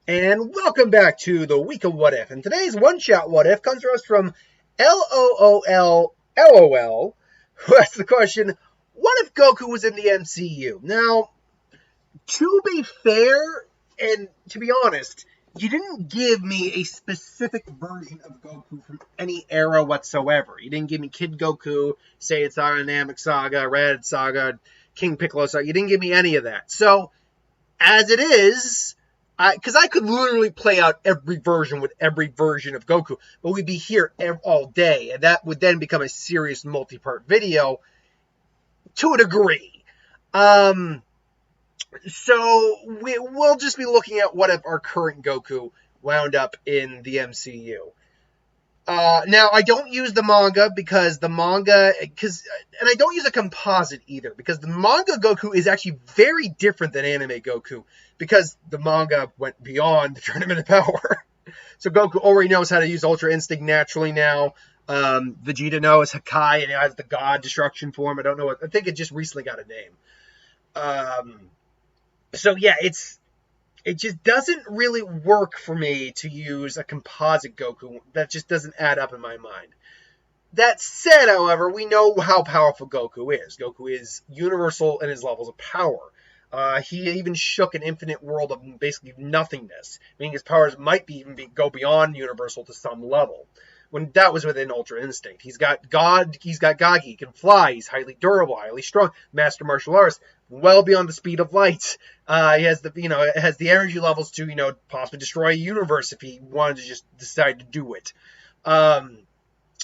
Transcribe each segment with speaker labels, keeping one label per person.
Speaker 1: And welcome back to the week of What If. And today's one-shot What If comes to us from LOOLLOL, who asks the question, what if Goku was in the MCU? Now, to be fair, and to be honest, you didn't give me a specific version of Goku from any era whatsoever. You didn't give me Kid Goku, Saiyan Saga, Namek Saga, Red Saga, King Piccolo Saga. You didn't give me any of that. So, as it is, because I could literally play out every version with every version of Goku, but we'd be here all day, and that would then become a serious multi-part video to a degree. So we'll just be looking at what if our current Goku wound up in the MCU. Now, I don't use the manga and I don't use a composite either, because the manga Goku is actually very different than anime Goku, because the manga went beyond the Tournament of Power. So Goku already knows how to use Ultra Instinct naturally now. Vegeta knows Hakai and it has the God Destruction form. I think it just recently got a name. So yeah, it just doesn't really work for me to use a composite Goku. That just doesn't add up in my mind. That said, however, we know how powerful Goku is. Goku is universal in his levels of power. He even shook an infinite world of basically nothingness, meaning his powers might go beyond universal to some level. When that was within Ultra Instinct. He's got Gagi, he can fly, he's highly durable, highly strong, master martial arts, well beyond the speed of light. He has it has the energy levels to, possibly destroy a universe if he wanted to just decide to do it.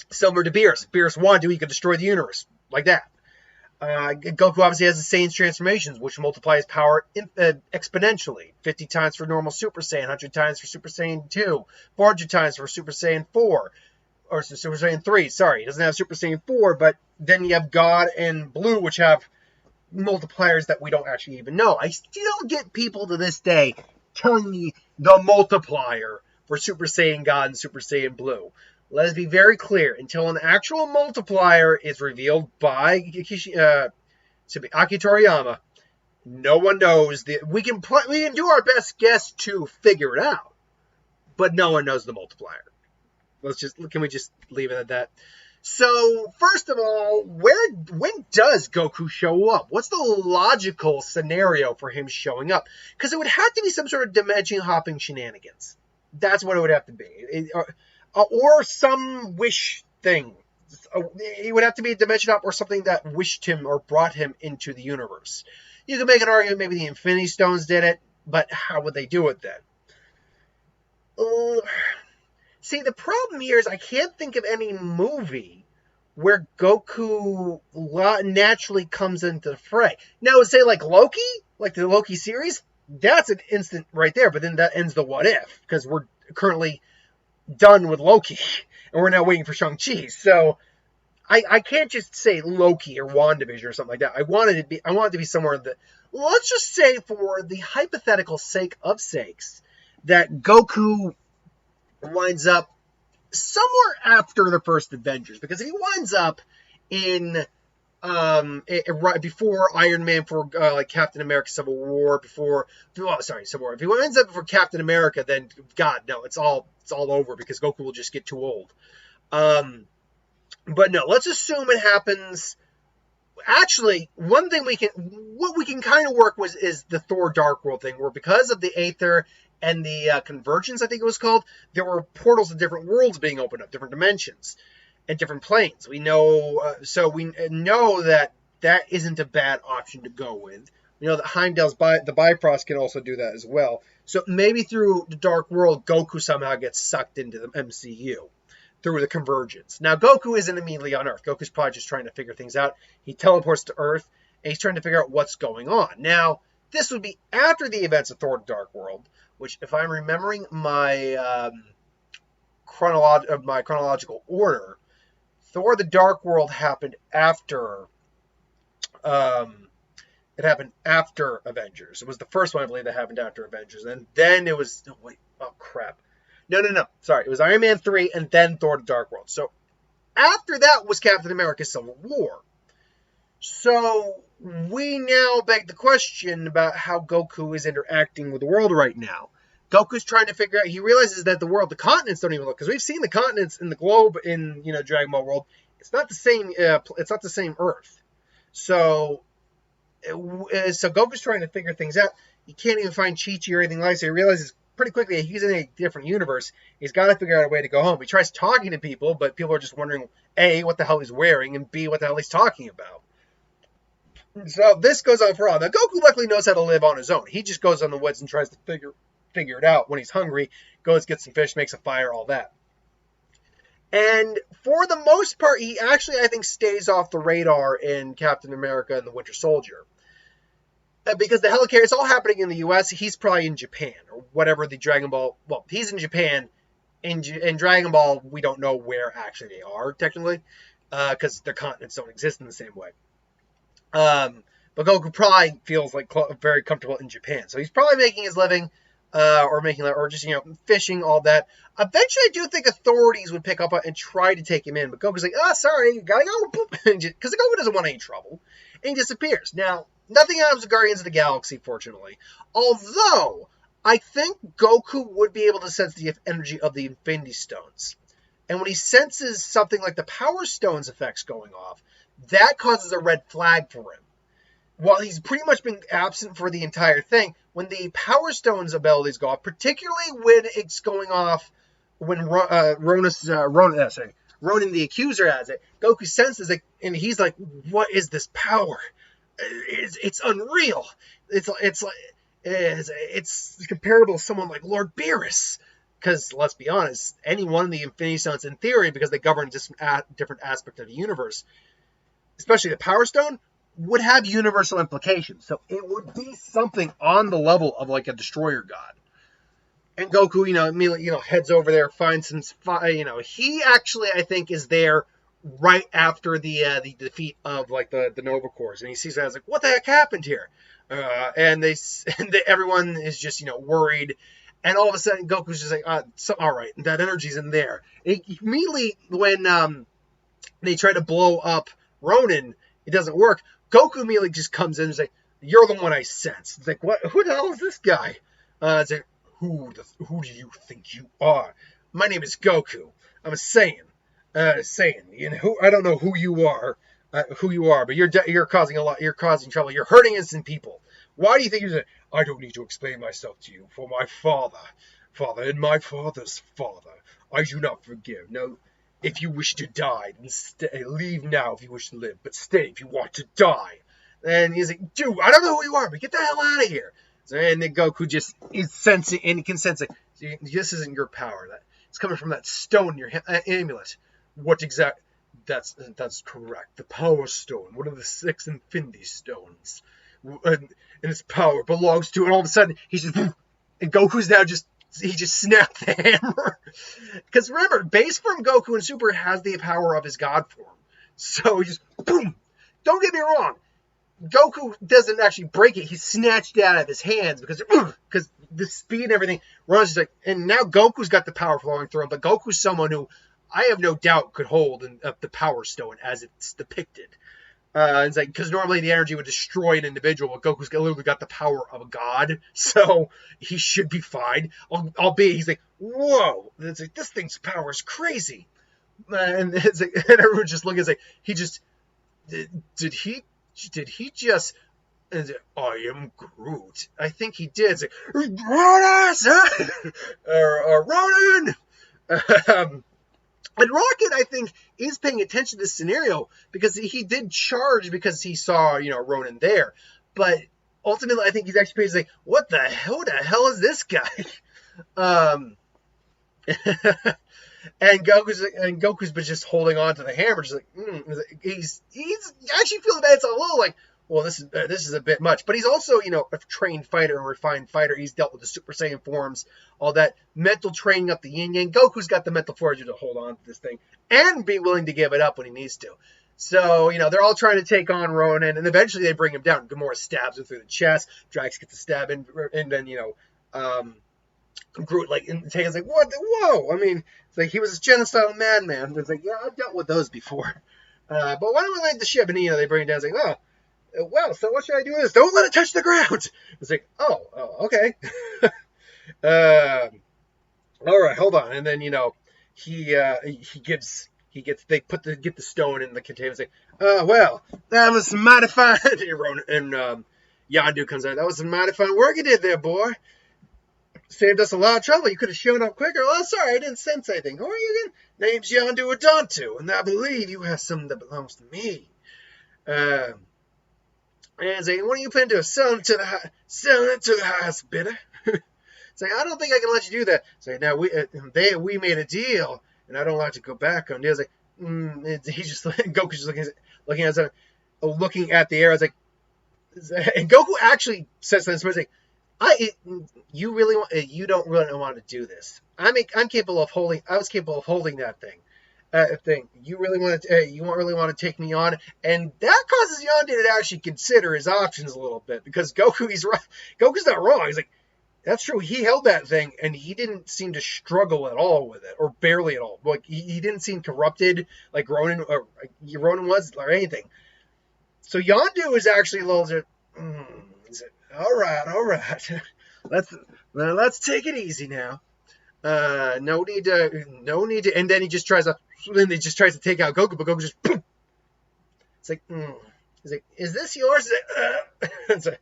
Speaker 1: Similar to Beerus. If Beerus wanted to, he could destroy the universe, like that. Goku obviously has the Saiyan's transformations, which multiply his power exponentially. 50 times for normal Super Saiyan, 100 times for Super Saiyan 2, 400 times for Super Saiyan 4. Or Super Saiyan 3, sorry. He doesn't have Super Saiyan 4, but then you have God and Blue, which have multipliers that we don't actually even know. I still get people to this day telling me the multiplier for Super Saiyan God and Super Saiyan Blue. Let's be very clear. Until an actual multiplier is revealed by Akira Toriyama, no one knows. We can do our best guess to figure it out, but no one knows the multiplier. Can we just leave it at that? So, first of all, when does Goku show up? What's the logical scenario for him showing up? Because it would have to be some sort of dimension hopping shenanigans. That's what it would have to be. Or some wish thing. It would have to be a dimension hop or something that wished him or brought him into the universe. You could make an argument maybe the Infinity Stones did it, but how would they do it then? See, the problem here is I can't think of any movie where Goku naturally comes into the fray. Now, say like Loki, like the Loki series, that's an instant right there, but then that ends the what if, because we're currently done with Loki, and we're now waiting for Shang-Chi. So I can't just say Loki or WandaVision or something like that. I want it to be somewhere that, let's just say for the hypothetical sake of sakes, that Goku winds up somewhere after the first Avengers, because if he winds up in right before Iron Man, for like Captain America Civil War, Civil War. If he winds up before Captain America, then God no, it's all over, because Goku will just get too old. But no, let's assume it happens. Actually, what we can kind of work with is the Thor Dark World thing, where because of the Aether and the Convergence, I think it was called, there were portals to different worlds being opened up, different dimensions, and different planes. We know that isn't a bad option to go with. We know that Heimdall's the Bifrost can also do that as well. So maybe through the Dark World, Goku somehow gets sucked into the MCU through the Convergence. Now, Goku isn't immediately on Earth. Goku's probably just trying to figure things out. He teleports to Earth, and he's trying to figure out what's going on. Now, this would be after the events of Thor Dark World, which, if I'm remembering my chronological order, Thor: The Dark World happened after. It happened after Avengers. It was the first one, I believe, that happened after Avengers, and then it was. Oh, wait, oh crap! No. Sorry, it was Iron Man 3, and then Thor: The Dark World. So after that was Captain America: Civil War. So we now beg the question about how Goku is interacting with the world right now. Goku's trying to figure out, he realizes that the continents don't even look, because we've seen the continents in the globe in, Dragon Ball world. It's not the same, Earth. So Goku's trying to figure things out. He can't even find Chi-Chi or anything like that, so he realizes pretty quickly that he's in a different universe. He's got to figure out a way to go home. He tries talking to people, but people are just wondering, A, what the hell he's wearing, and B, what the hell he's talking about. So this goes on for a while. Now, Goku luckily knows how to live on his own. He just goes in the woods and tries to figure it out. When he's hungry, goes, gets some fish, makes a fire, all that. And for the most part, he actually, I think, stays off the radar in Captain America and the Winter Soldier. Because the helicarrier, it's all happening in the U.S., he's probably in Japan, or whatever the Dragon Ball, well, he's in Japan. In Dragon Ball, we don't know where actually they are, technically, because their continents don't exist in the same way. But Goku probably feels like very comfortable in Japan. So he's probably making his living, or just, fishing, all that. Eventually, I do think authorities would pick up and try to take him in. But Goku's like, sorry, you gotta go. Because Goku doesn't want any trouble. And he disappears. Now, nothing happens to Guardians of the Galaxy, fortunately. Although, I think Goku would be able to sense the energy of the Infinity Stones. And when he senses something like the Power Stones effects going off, that causes a red flag for him. While he's pretty much been absent for the entire thing, when the Power Stones abilities go off, particularly when it's going off when Ronan the Accuser has it, Goku senses it, and he's like, what is this power? It's unreal. It's comparable to someone like Lord Beerus. Because, let's be honest, any one of the Infinity Stones, in theory, because they govern just different aspects of the universe, especially the Power Stone, would have universal implications. So it would be something on the level of like a destroyer god. And Goku, immediately, heads over there, finds some, he actually, I think, is there right after the defeat of like the Nova Corps, and he sees that, like, what the heck happened here? And everyone is just worried, and all of a sudden Goku's just like, all right, that energy's in there. Immediately when they try to blow up Ronan, it doesn't work. Goku immediately just comes in and is like, you're the one I sense. It's like, what? Who the hell is this guy? It's like, who do you think you are? My name is Goku. I'm a Saiyan. I don't know who you are, but you're causing a lot. You're causing trouble. You're hurting innocent people. Why do you think you're saying? I don't need to explain myself to you. For my father, and my father's father, I do not forgive. No, if you wish to die, then stay. Leave now if you wish to live, but stay if you want to die. And he's like, dude, I don't know who you are, but get the hell out of here. And then Goku just is sensing, and he can sense it. This isn't your power. It's coming from that stone in your amulet. What exact? That's correct. The Power Stone, one of the 6 Infinity Stones, and its power belongs to. And all of a sudden, and Goku's now he just snapped the hammer. Because remember, base form Goku and Super has the power of his God form, so he just boom. Don't get me wrong. Goku doesn't actually break it. He's snatched it out of his hands because the speed and everything. Ron's just like, and now Goku's got the power flowing through him, but Goku's someone who I have no doubt could hold the Power Stone as it's depicted. It's like, because normally the energy would destroy an individual, but Goku's literally got the power of a god, so he should be fine. Albeit, he's like, whoa, it's like, this thing's power is crazy. And it's like, and everyone's just looking, it's like, he just, did he just, I am Groot. I think he did. It's like, Ronan! And Rocket, I think, is paying attention to this scenario because he did charge because he saw, Ronan there. But ultimately, I think he's actually like, what the hell? Who the hell is this guy? And Goku's been just holding on to the hammer, just like, he's actually feeling bad. It's a little like, well, this is a bit much. But he's also, a trained fighter, a refined fighter. He's dealt with the Super Saiyan forms, all that mental training up the yin yang. Goku's got the mental fortitude to hold on to this thing and be willing to give it up when he needs to. So, they're all trying to take on Ronan, and eventually they bring him down. Gamora stabs him through the chest. Drax gets a stab in, and then, Groot, and Taylor's like, what? Whoa! I mean, it's like, he was a genocidal madman. It's like, yeah, I've dealt with those before. But why don't we land the ship? And, they bring him down. It's like, oh. Well, so what should I do with this? Don't let it touch the ground. It's like, oh, okay. All right, hold on. And then they get the stone in the container and say, well, that was some mighty fine. And Yondu comes out. That was some mighty fine work you did there, boy. Saved us a lot of trouble. You could have shown up quicker. Oh, sorry, I didn't sense anything. Who are you again? Name's Yondu Adantu, and I believe you have something that belongs to me. And say, what are you planning to do? Selling it to the highest bidder. Say, I don't think I can let you do that. Say, now we made a deal, and I don't like to go back on deals. Like, he's just Goku's just looking at the air. I was like, and Goku actually says to this person, you don't really want to do this. I was capable of holding that thing. You really want to take me on, and that causes Yondu to actually consider his options a little bit, because Goku's not wrong. He's like, that's true. He held that thing, and he didn't seem to struggle at all with it, or barely at all. Like he didn't seem corrupted like Ronin was, or anything. So Yondu is actually a little bit. All right. Let's take it easy now. No need to. And then he just tries to take out Goku, but Goku just. Boom. It's like, He's like, is this yours? It's like,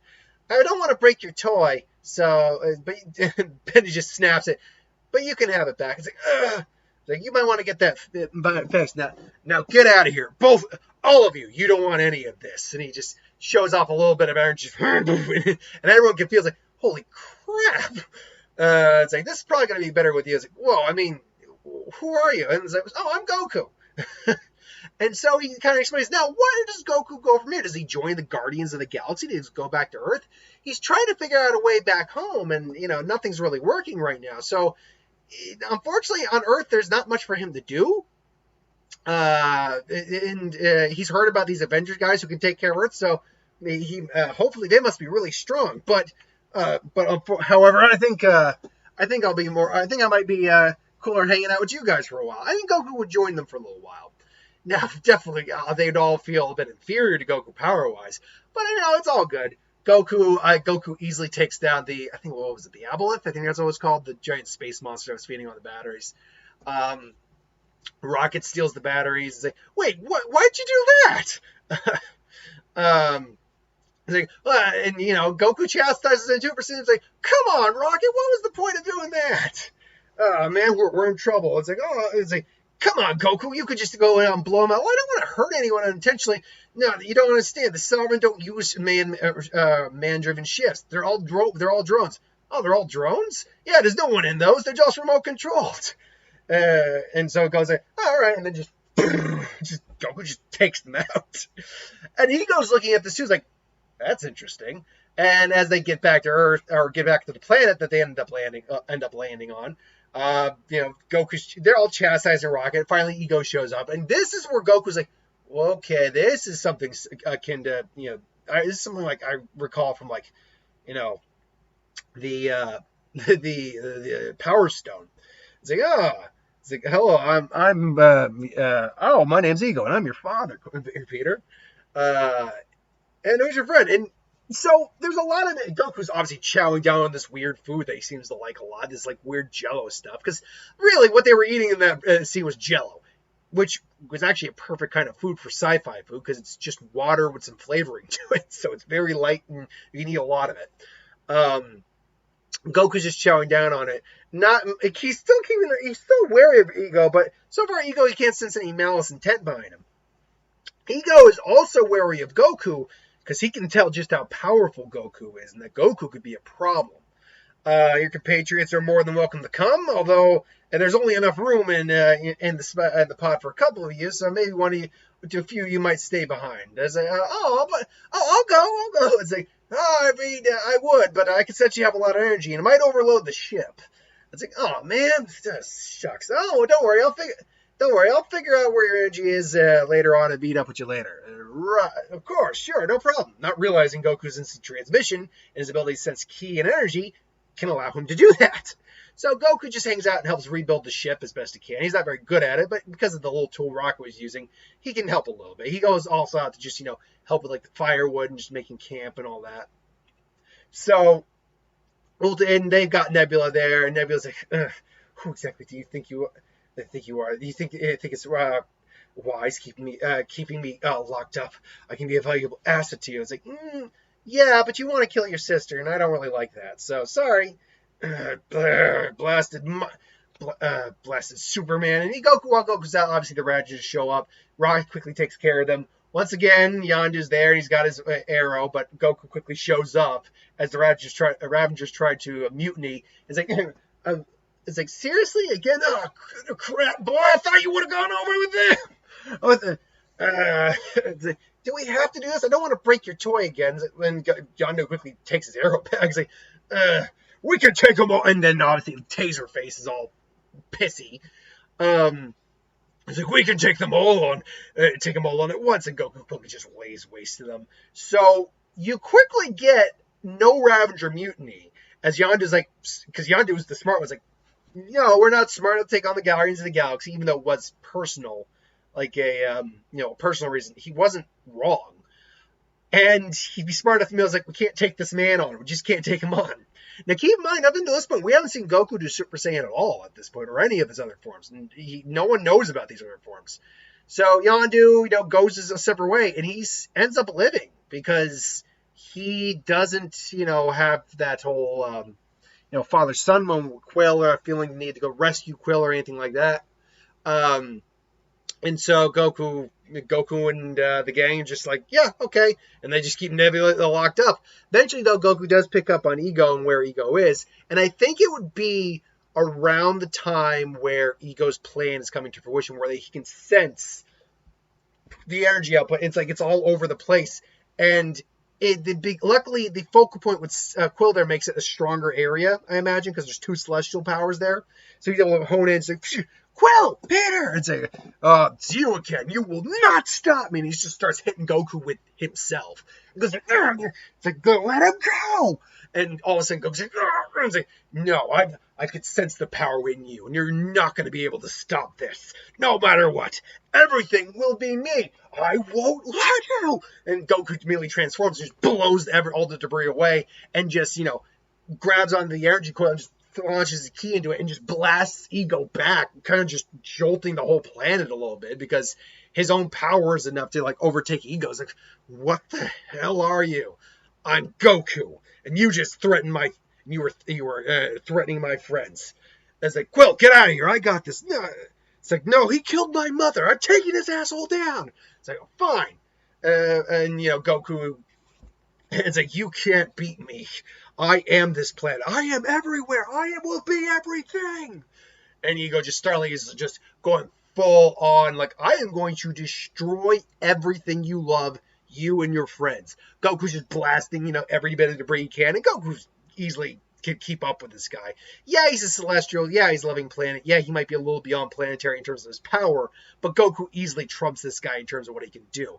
Speaker 1: I don't want to break your toy, but then he just snaps it. But you can have it back. It's like, you might want to get that fixed. Now get out of here, all of you. You don't want any of this. And he just shows off a little bit of energy, and everyone feels like, holy crap. It's like, this is probably going to be better with you. It's like, whoa, I mean, who are you? And it's like, oh, I'm Goku. And so he kind of explains, now, where does Goku go from here? Does he join the Guardians of the Galaxy? Does he go back to Earth? He's trying to figure out a way back home, and, nothing's really working right now. So, unfortunately, on Earth, there's not much for him to do. He's heard about these Avengers guys who can take care of Earth, so hopefully they must be really strong. But however, I think I might be cooler hanging out with you guys for a while. I think Goku would join them for a little while. Now, definitely, they'd all feel a bit inferior to Goku power-wise, but it's all good. Goku easily takes down the Aboleth? I think that's what it was called, the giant space monster that was feeding on the batteries. Rocket steals the batteries. He's like, wait, what? Why'd you do that? He's like, and Goku chastises him 2%. It's like, come on, Rocket, what was the point of doing that? Man, we're in trouble. It's like, come on, Goku, you could just go out and blow him out. Well, I don't want to hurt anyone unintentionally. No, you don't understand. The Sovereign don't use man-driven ships. They're all drones. Oh, they're all drones? Yeah, there's no one in those. They're just remote controlled. And so it goes like, all right, and then just Goku just takes them out. And he goes looking at the suits like, that's interesting. And as they get back to Earth, or get back to the planet that they end up landing on, they're all chastising Rocket. Finally, Ego shows up, and this is where Goku's like, well, okay, this is something akin to, this is something like I recall from the Power Stone. It's like, hello, my name's Ego, and I'm your father, Peter. And who's your friend? And so there's a lot of it. Goku's obviously chowing down on this weird food that he seems to like a lot, this like weird Jello stuff. Because really, what they were eating in that scene was Jello, which was actually a perfect kind of food for sci-fi food because it's just water with some flavoring to it. So it's very light and you can eat a lot of it. Goku's just chowing down on it. He's still wary of Ego, but so far Ego, he can't sense any malice intent behind him. Ego is also wary of Goku because he can tell just how powerful Goku is, and that Goku could be a problem. Your compatriots are more than welcome to come, although there's only enough room in the pod for a couple of you, so maybe a few of you might stay behind. It's like, I'll go. It's like, I mean, I would, but I could sense you have a lot of energy, and it might overload the ship. It's like, oh man, shucks. Oh, don't worry, I'll figure out where your energy is later on and meet up with you later. Right, of course, sure, no problem. Not realizing Goku's instant transmission and his ability to sense ki and energy can allow him to do that. So Goku just hangs out and helps rebuild the ship as best he can. He's not very good at it, but because of the little tool Rocket was using, he can help a little bit. He goes also out to just, help with like the firewood and just making camp and all that. So And they've got Nebula there, and Nebula's like, ugh, who exactly do you think you are? Do you think it's wise keeping me locked up? I can be a valuable asset to you. It's like, yeah, but you want to kill your sister, and I don't really like that. So sorry. Blasted Superman. And while Goku's out, obviously the Ravengers show up. Rocket quickly takes care of them. Once again, Yondu's there, and he's got his arrow, but Goku quickly shows up as the Ravengers try to mutiny. It's like, seriously? Again? Oh, crap, boy, I thought you would have gone over with them. It's like, do we have to do this? I don't want to break your toy again. When Yondu quickly takes his arrow back, he's like, we can take them all. And then, obviously, Taserface is all pissy. It's like, we can take them all on at once, and Goku quickly just lays waste to them. So you quickly get no Ravager mutiny, as Yondu's like, because Yondu was the smart one, was like, no, we're not smart enough to take on the Guardians of the Galaxy, even though it was personal, like a personal reason. He wasn't wrong, and he'd be smart enough to be like, we can't take this man on, we just can't take him on. Now, keep in mind, up until this point, we haven't seen Goku do Super Saiyan at all at this point, or any of his other forms. And no one knows about these other forms. So Yondu, goes a separate way, and he ends up living because he doesn't, have that whole, father-son moment with Quill, feeling the need to go rescue Quill or anything like that. And so Goku and the gang are just like, yeah, okay. And they just keep Nebula locked up. Eventually, though, Goku does pick up on Ego and where Ego is. And I think it would be around the time where Ego's plan is coming to fruition, where he can sense the energy output. It's like it's all over the place. And luckily, the focal point with Quill there makes it a stronger area, I imagine, because there's 2 celestial powers there. So he's able to hone in and say, Quill, Peter, and say, it's you again. You will not stop me. And he just starts hitting Goku with himself. He goes, it's like, let him go. And all of a sudden, Goku's like, no, I could sense the power in you, and you're not going to be able to stop this. No matter what, everything will be me. I won't let you. And Goku immediately transforms, and just blows all the debris away, and just, grabs onto the energy coil and just launches the key into it and just blasts Ego back, kind of just jolting the whole planet a little bit because his own power is enough to overtake Ego. It's like, what the hell are you? I'm Goku, and you just threatened you were threatening my friends. It's like, Quill, get out of here! I got this. No. It's like, no, he killed my mother. I'm taking his asshole down. It's like, oh, fine. And Goku. It's like, you can't beat me. I am this planet. I am everywhere. I will be everything. And Ego Starling is just going full on, like, I am going to destroy everything you love, you and your friends. Goku's just blasting, every bit of debris he can. And Goku easily can keep up with this guy. Yeah, he's a celestial. Yeah, he's a living planet. Yeah, he might be a little beyond planetary in terms of his power. But Goku easily trumps this guy in terms of what he can do.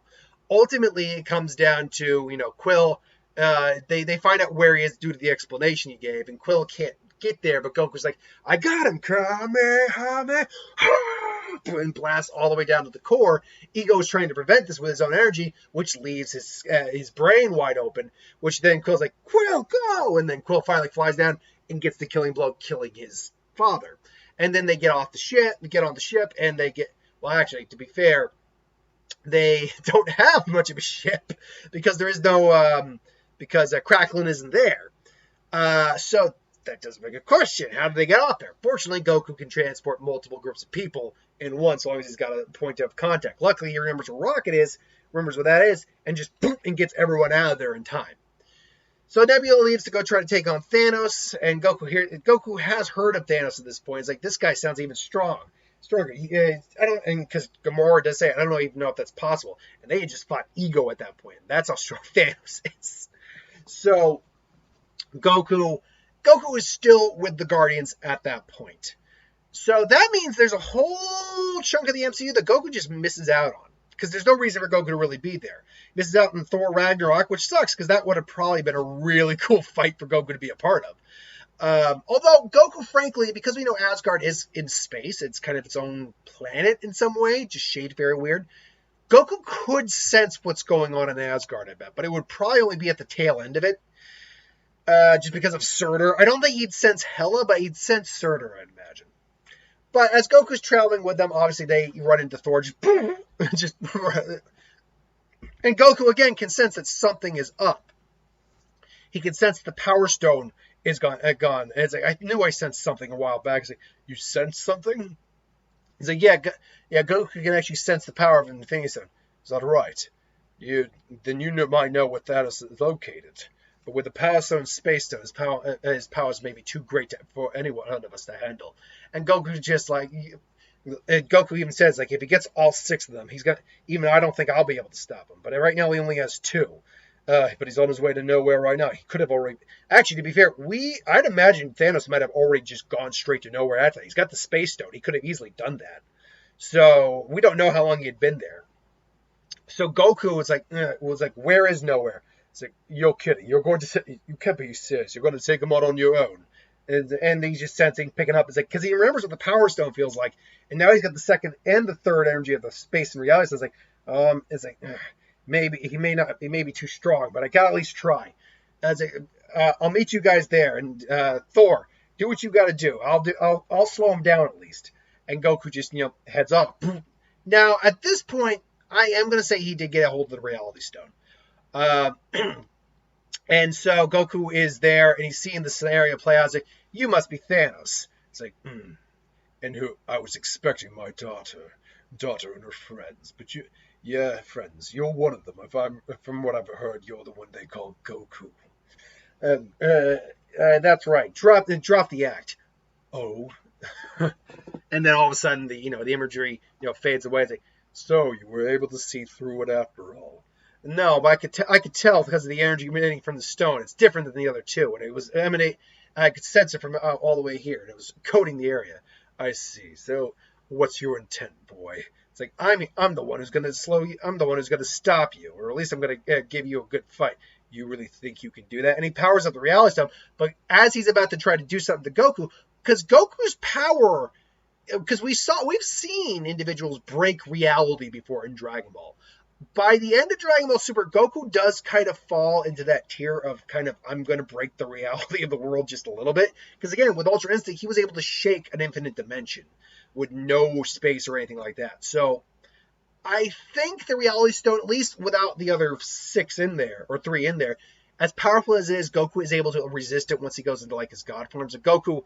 Speaker 1: Ultimately, it comes down to, Quill. They find out where he is due to the explanation he gave, and Quill can't get there, but Goku's like, I got him, Kamehameha, and blasts all the way down to the core. Ego's trying to prevent this with his own energy, which leaves his brain wide open, which then Quill's like, Quill, go! And then Quill finally flies down and gets the killing blow, killing his father. And then they get on the ship, and they get, well, actually, to be fair, they don't have much of a ship because there is no, because Cracklin isn't there. So that does make a question. How do they get off there? Fortunately, Goku can transport multiple groups of people in one, so long as he's got a point of contact. Luckily, he remembers where Rocket is, remembers what that is, and just boom, and gets everyone out of there in time. So Nebula leaves to go try to take on Thanos, and Goku has heard of Thanos at this point. He's like, this guy sounds even stronger. Because Gamora does say, I don't even know if that's possible. And they had just fought Ego at that point. That's how strong Thanos is. So Goku is still with the Guardians at that point. So that means there's a whole chunk of the MCU that Goku just misses out on. Because there's no reason for Goku to really be there. He misses out on Thor Ragnarok, which sucks, because that would have probably been a really cool fight for Goku to be a part of. Although Goku, frankly, because we know Asgard is in space, it's kind of its own planet in some way, just shaded very weird. Goku could sense what's going on in Asgard, I bet, but it would probably only be at the tail end of it. just because of Surtur. I don't think he'd sense Hela, but he'd sense Surtur, I'd imagine. But as Goku's traveling with them, obviously they run into Thor, just and Goku again can sense that something is up. He can sense the Power Stone is gone. And it's like, I knew I sensed something a while back. He's like, you sense something? He's like, yeah, Goku can actually sense the power of the Infinity Stone. Is that right? Then you might know what that is located. But with the Power Stone and Space Stone, his powers may be too great for any one of us to handle. And Goku just like, Goku even says, like, if he gets all 6 of them, he's gonna. Even I don't think I'll be able to stop him. But right now he only has 2. But he's on his way to nowhere right now. He could have already. Actually, to be fair, I'd imagine Thanos might have already just gone straight to nowhere after that. He's got the Space Stone. He could have easily done that. So we don't know how long he had been there. So Goku was like, where is nowhere? It's like, you're kidding. You can't be serious. You're going to take him out on your own. And he's just sensing, picking up. It's like, because he remembers what the Power Stone feels like. And now he's got the second and the third energy of the space and reality. So it's like, maybe he may be too strong, but I got to at least try. I'll meet you guys there. And Thor, do what you got to do. I'll slow him down at least. And Goku just, heads off. Now, at this point, I am going to say he did get a hold of the Reality Stone. And so Goku is there, and he's seeing the scenario play out. He's like, you must be Thanos. It's like, and who? I was expecting my daughter and her friends. But friends. You're one of them. From what I've heard, you're the one they call Goku. That's right. Drop the act. Oh. And then all of a sudden, the imagery, fades away. It's like, so you were able to see through it after all. No, but I could tell because of the energy emanating from the stone. It's different than the other two, and it was I could sense it from all the way here, and it was coating the area. I see. So, what's your intent, boy? It's like I'm the one who's going to slow you. I'm the one who's going to stop you, or at least I'm going to give you a good fight. You really think you can do that? And he powers up the Reality Stone, but as he's about to try to do something to Goku, because Goku's power, because we've seen individuals break reality before in Dragon Ball. By the end of Dragon Ball Super, Goku does kind of fall into that tier of kind of, I'm going to break the reality of the world just a little bit. Because again, with Ultra Instinct, he was able to shake an infinite dimension with no space or anything like that. So I think the Reality Stone, at least without the other 6 in there, or 3 in there, as powerful as it is, Goku is able to resist it once he goes into like his God form. So Goku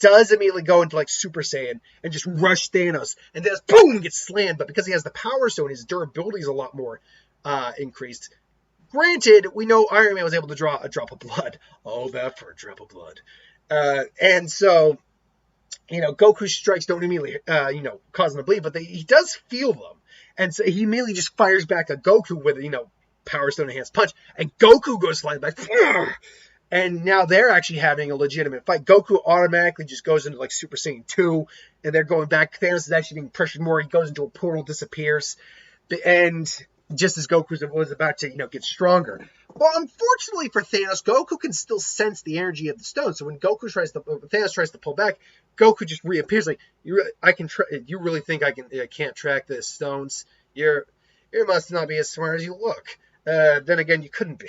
Speaker 1: does immediately go into like Super Saiyan and just rush Thanos, and then boom, gets slammed. But because he has the Power Stone, his durability is a lot more increased. Granted, we know Iron Man was able to draw a drop of blood. All that for a drop of blood. And so, Goku's strikes don't immediately, cause him to bleed, but he does feel them. And so he immediately just fires back at Goku with, Power Stone enhanced punch, and Goku goes flying back. And now they're actually having a legitimate fight. Goku automatically just goes into like Super Saiyan 2, and they're going back. Thanos is actually being pressured more. He goes into a portal, disappears. And just as Goku was about to, get stronger. Well, unfortunately for Thanos, Goku can still sense the energy of the stone. So when Thanos tries to pull back, Goku just reappears. Like, you really think I can't track the stones? You must not be as smart as you look. Then again, you couldn't be.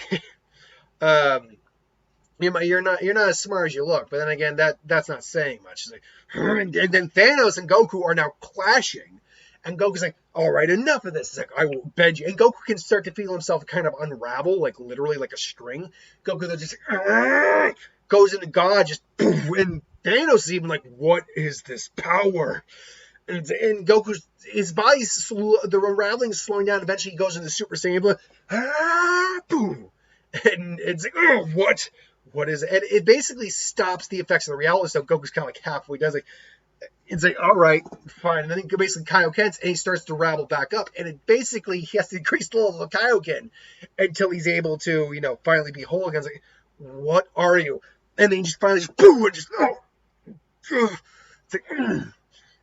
Speaker 1: You're not as smart as you look, but then again, that's not saying much. It's like, and then Thanos and Goku are now clashing, and Goku's like, all right, enough of this. It's like, I will bend you. And Goku can start to feel himself kind of unravel, like literally like a string. Goku then just goes into God, just and Thanos is even like, what is this power? And Goku's his body's the unraveling is slowing down. Eventually, he goes into Super Saiyan, boom, and it's like, oh, what? What is it? And it basically stops the effects of the reality. So Goku's kind of like halfway does it. It's like, all right, fine. And then he basically Kaioken's, and he starts to ravel back up. And it basically, he has to increase the level of Kaioken until he's able to, finally be whole again. It's like, what are you? And then he just finally boom, and just, it's like,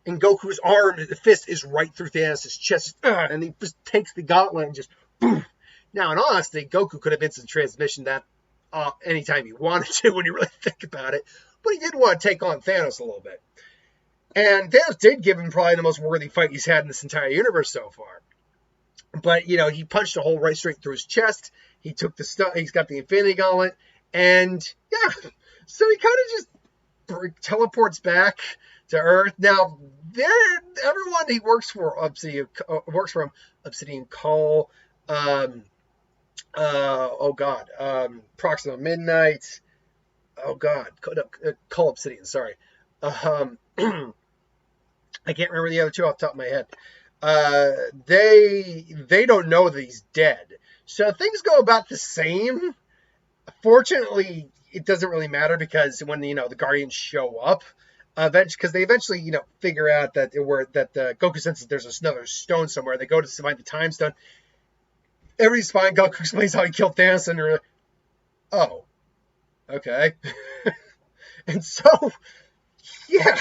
Speaker 1: and Goku's arm, the fist is right through Thanos' chest. And he just takes the gauntlet and just, boom. Now, in honesty, Goku could have instant transmission that anytime he wanted to when you really think about it. But he did want to take on Thanos a little bit. And Thanos did give him probably the most worthy fight he's had in this entire universe so far. But, he punched a hole right straight through his chest. He took the stuff. He's got the Infinity Gauntlet. And yeah, so he kind of just teleports back to Earth. Now, everyone he works for Obsidian Call, oh God, Proxima Midnight, oh God, Call Obsidian, sorry. I can't remember the other two off the top of my head. They don't know that he's dead. So things go about the same. Fortunately, it doesn't really matter because when the Guardians show up, because they eventually figure out that Goku senses there's another stone somewhere. They go to find the time stone. Everybody's fine. Goku explains how he killed Thanos, and they're like, oh, okay. And so, yeah,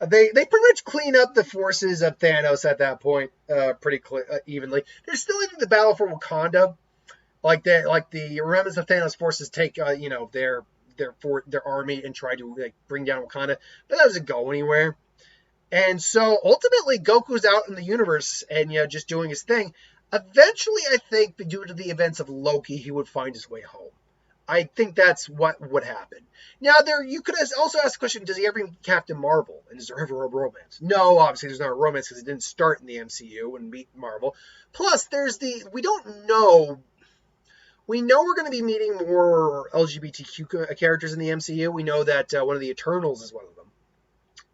Speaker 1: they pretty much clean up the forces of Thanos at that point, pretty evenly. There's still even the battle for Wakanda, like the remnants of Thanos forces take their army and try to bring down Wakanda, but that doesn't go anywhere. And so ultimately, Goku's out in the universe and just doing his thing. Eventually, I think due to the events of Loki, he would find his way home. I think that's what would happen. Now, you could also ask the question, does he ever meet Captain Marvel? And is there ever a romance? No, obviously there's not a romance because it didn't start in the MCU and meet Marvel. Plus, we don't know. We know we're going to be meeting more LGBTQ characters in the MCU. We know that one of the Eternals is one of them.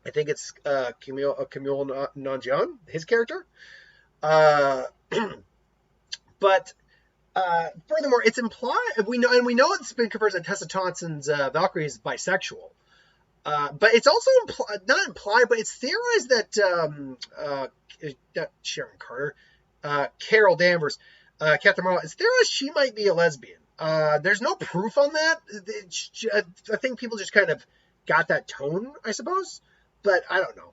Speaker 1: I think it's Camille Nanjian, his character. But furthermore, it's implied we know it's been confirmed that Tessa Thompson's Valkyrie is bisexual. But it's also not implied, but it's theorized that not Sharon Carter, Carol Danvers, Captain Marvel, it's theorized she might be a lesbian. There's no proof on that. I think people just kind of got that tone, I suppose. But I don't know.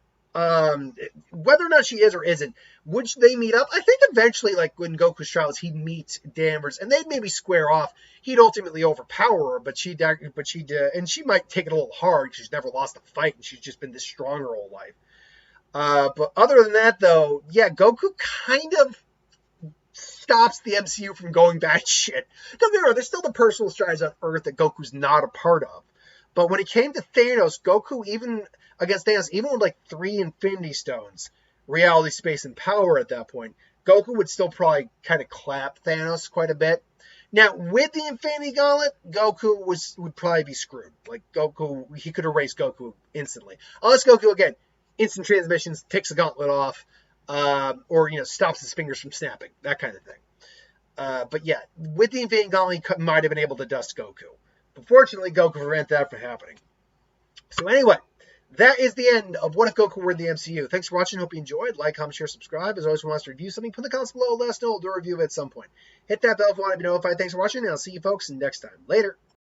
Speaker 1: Whether or not she is or isn't, would they meet up? I think eventually, like when Goku's trials, he'd meet Danvers, and they'd maybe square off. He'd ultimately overpower her, but and she might take it a little hard because she's never lost a fight, and she's just been this strong her whole life. But other than that, though, yeah, Goku kind of stops the MCU from going batshit. Don't get me wrong, there's still the personal strides on Earth that Goku's not a part of. But when it came to Thanos, Goku, even against Thanos, even with like 3 Infinity Stones, reality, space, and power at that point, Goku would still probably kind of clap Thanos quite a bit. Now, with the Infinity Gauntlet, Goku would probably be screwed. Like, Goku, he could erase Goku instantly. Unless Goku, again, instant transmissions, takes the gauntlet off, or, stops his fingers from snapping, that kind of thing. But yeah, with the Infinity Gauntlet, he might have been able to dust Goku. But fortunately, Goku prevented that from happening. So anyway, that is the end of What If Goku Were in the MCU. Thanks for watching. Hope you enjoyed. Like, comment, share, subscribe. As always, if you want us to review something, put in the comments below. Let us know. We'll do a review at some point. Hit that bell if you want to be notified. Thanks for watching, and I'll see you folks next time. Later.